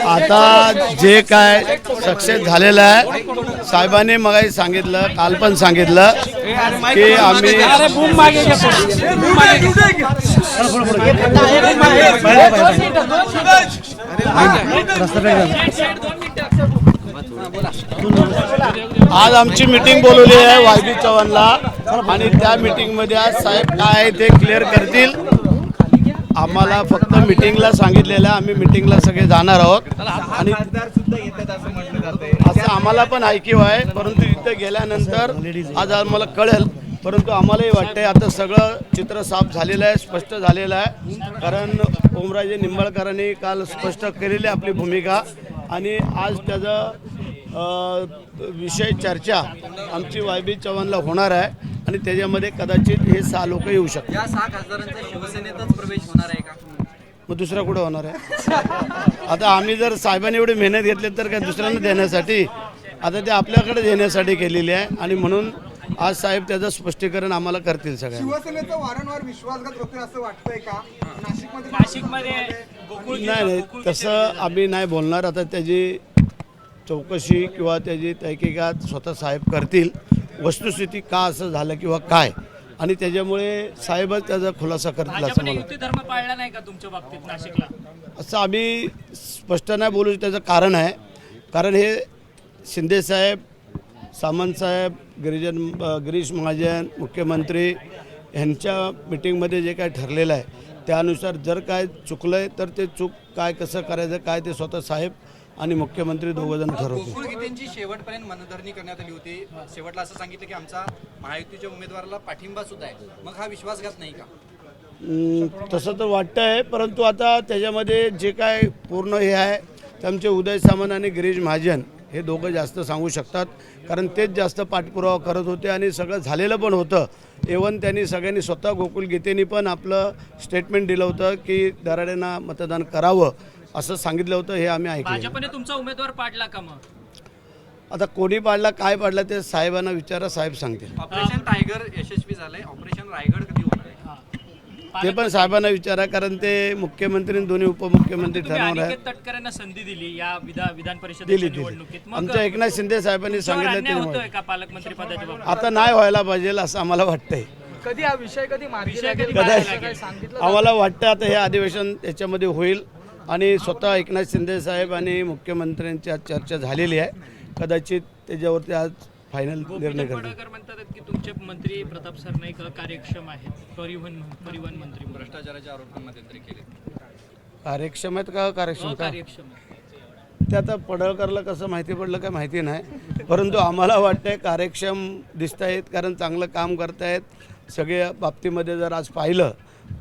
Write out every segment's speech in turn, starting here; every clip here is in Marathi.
आता जे काय सक्सेस झालेलं आहे साहेबांनी मगाही सांगितलं, काल पण सांगितलं की आम्ही आज आमची मीटिंग बोलवली आहे वायबी चव्हाणला आणि त्या मीटिंगमध्ये आज साहेब काय आहे ते क्लिअर करतील. आम्हाला फक्त मीटिंगला सांगितलेलं आहे, आम्ही मीटिंगला सगळे जाणार आहोत आणि असं आम्हाला पण ऐकीव आहे. परंतु इथे गेल्यानंतर आज आम्हाला कळेल. परंतु आम्हालाही वाटतंय आता सगळं चित्र साफ झालेलं आहे, स्पष्ट झालेलं आहे. कारण ओमराजे निंबाळकरांनी काल स्पष्ट केलेली आपली भूमिका आणि आज त्याचा विषय चर्चा आमची वायबी चव्हाणला होणार आहे आणि त्याच्यामध्ये कदाचित हे 6 लोक येऊ शकतात. या 6 खासदारांचा शिवसेनेतच प्रवेश होणार आहे का? मग दुसरा कुठं होणार आहे? आता आम्ही जर साहेबांनी एवढी मेहनत घेतली तर काय दुसऱ्यांना देण्यासाठी, आता ते आपल्याकडे देण्यासाठी केलेली आहे आणि म्हणून आज साहेब त्याचं स्पष्टीकरण आम्हाला करतील. सगळ्यांना शिवसेनेचा वारंवार विश्वासघात होतोय असं वाटतंय का? नाशिकमध्ये नाही तसं आम्ही नाही बोलणार. आता त्याची चौकशी किंवा त्याची तहकीकात स्वतः साहेब करतील, वस्तुस्थिती का असं झालं किंवा काय, आणि त्याच्यामुळे साहेबच त्याचा खुलासा करतील असं मला युती धर्म पाळला नाही का तुमच्या बाबतीत नाशिकला? असं आम्ही स्पष्ट नाही बोलू. त्याचं कारण आहे, कारण हे शिंदेसाहेब, सामंतसाहेब, गिरीश महाजन, मुख्यमंत्री यांच्या मिटिंगमध्ये जे काय ठरलेलं आहे त्यानुसार जर काय चुकलं आहे तर ते चूक काय कसं करायचं काय ते स्वतः साहेब आणि मुख्यमंत्री दोघंजण ठरवतील. गोकुळ गीतेंची शेवटपर्यंत मनधरणी करण्यात आली होती. शेवटला असं सांगितलं की आमचा महायुतीच्या उमेदवाराला पाठिंबा सुद्धा आहे. मग हा विश्वासघात नाही का? तसं तर वाटतंय, परंतु आता त्याच्यामध्ये जे काय पूर्ण हे आहे ते आमचे उदय सामंत आणि गिरीश महाजन हे दोघं जास्त सांगू शकतात. कारण तेच जास्त पाठपुरावा करत होते आणि सगळं झालेलं पण होतं. एवन त्यांनी सगळ्यांनी स्वतः गोकुळ गीतेनी पण आपलं स्टेटमेंट दिलं होतं की दराडेंना मतदान करावं असं सांगितलं होतं. हे आम्ही ऐकलं. भाजपने तुमचा उमेदवार पाडला का? मग आता कोणी पाडला काय पाडला ते साहेबांना विचारा, साहेब सांगतील. ऑपरेशन टायगर यशस्वी झालंय. ऑपरेशन रायगड कधी होणार आहे? ते पण साहेबांना विचारा, कारण ते मुख्यमंत्री आणि दोन्ही उपमुख्यमंत्री ठरवणार आहेत. तटकरेंना संधी दिली या विधान परिषदेच्या दिली निवडणुकीत. मग आमच्या एकनाथ शिंदे साहेबांनी सांगितलं अन्याय ते होतोय का पालकमंत्री पदाच्या बाबतीत? आता नाही व्हायला पाहिजे असं आम्हाला वाटतंय. कधी हा विषय कधी आम्हाला वाटतं आता हे अधिवेशन याच्यामध्ये होईल आणि स्वतः एकनाथ शिंदे साहेब आणि मुख्यमंत्र्यांची आज चर्चा झालेली आहे. कदाचित त्याच्यावरती आज फायनल निर्णय करतील. पडळकर म्हणतात की तुमचे मंत्री प्रताप सरनाईक कार्यक्षम आहेत, परिवहन मंत्री भ्रष्टाचाराच्या आरोपांना त्यांनी केले. कार्यक्षम आहेत का कार्यक्षम का कार्यक्षम ते आता पडळकरला कसं माहिती पडलं काय माहिती नाही, परंतु आम्हाला वाटतंय कार्यक्षम दिसत आहेत. कारण चांगलं काम करतायत. सगळ्या बाबतीमध्ये जर आज पाहिलं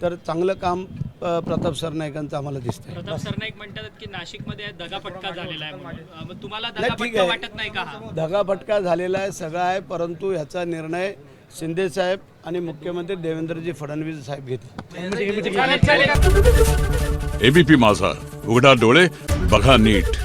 तर चांगलं काम प्रताप सरनाईकांचं आम्हाला दिसतंय. प्रताप सरनाईक म्हणतात की नाशिकमध्ये दगाफटका झालेला आहे म्हणून. मग तुम्हाला ठीक दगाफटका आहे, वाटत नाही का? हा दगाफटका झालेला आहे सगळा आहे, परंतु ह्याचा निर्णय शिंदे साहेब आणि मुख्यमंत्री देवेंद्रजी फडणवीस साहेब घेतील. एबीपी माझा, उघडा डोळे बघा नीट.